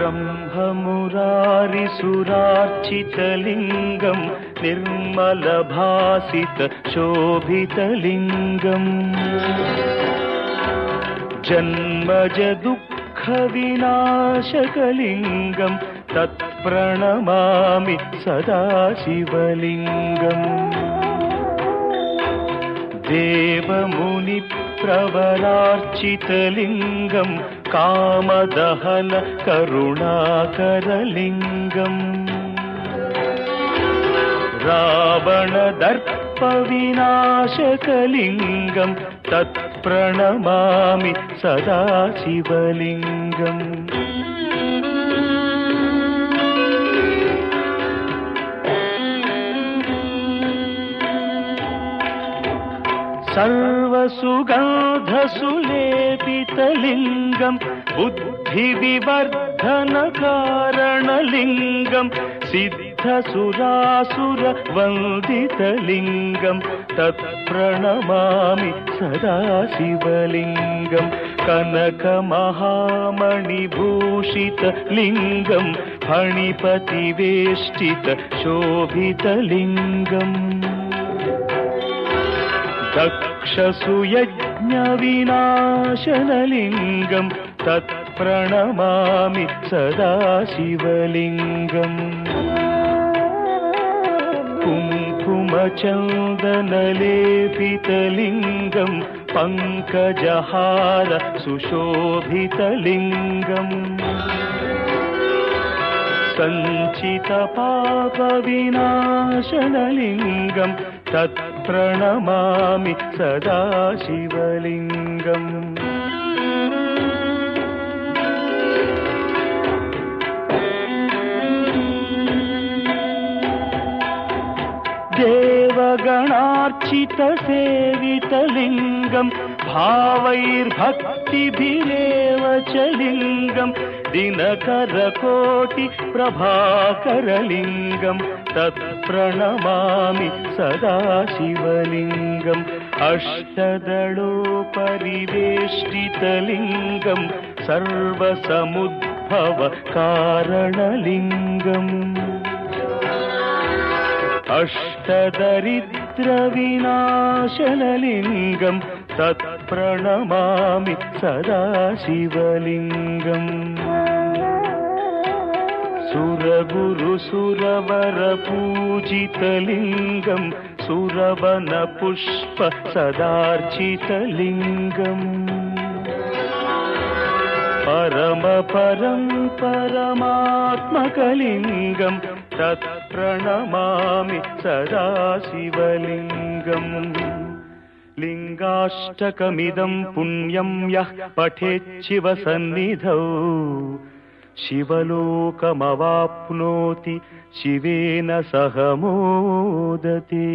ब्रह्ममुरारिसुरार्चितलिङ्गं निर्मलभासितशोभितलिङ्गम् जन्मजदुःखविनाशकलिङ्गं तत्प्रणमामि सदा शिवलिङ्गम् देवमुनिप्रवरार्चितलिङ्गं कामदहन करुणाकरलिङ्गम् रावणदर्पविनाशकलिङ्गं तत्प्रणमामि सदा शिवलिङ्गम् सर्वसुगन्धसुलेपितलिङ्गं बुद्धिविवर्धनकारणलिङ्गं सिद्धसुरासुरवन्दितलिङ्गं तत्प्रणमामि सदा शिवलिङ्गं कनकमहामणिभूषितलिङ्गं फणिपतिवेष्टितशोभितलिङ्गम् दक्षसुयज्ञविनाशनलिङ्गं तत्प्रणमामि सदा शिवलिङ्गम् कुङ्कुमचन्दनलेपितलिङ्गं पङ्कजहार सुशोभितलिङ्गम् सञ्चितपापविनाशनलिङ्गं तत्प्रणमामि सदा शिवलिङ्गम् देवगणार्चितसेवितलिङ्गं भावैर्भक्तिभिरेव च लिङ्गं दिनकरकोटिप्रभाकरलिङ्गं तत्प्रणमामि सदा शिवलिङ्गम् अष्टदलोपरिवेष्टितलिङ्गं सर्वसमुद्भवकारणलिङ्गम् अष्टदरिद्रविनाशनलिङ्गं तत्प्रणमामि सदा शिवलिङ्गम् सुरगुरुसुरवरपूजितलिङ्गं सुरवनपुष्प सदार्चितलिङ्गम् परमात्मकलिङ्गं तत्प्रणमामि सदा शिवलिङ्गम् लिङ्गाष्टकमिदं पुण्यं यः पठेच्छिवसन्निधौ शिवलोकमवाप्नोति शिवेन सह मोदते।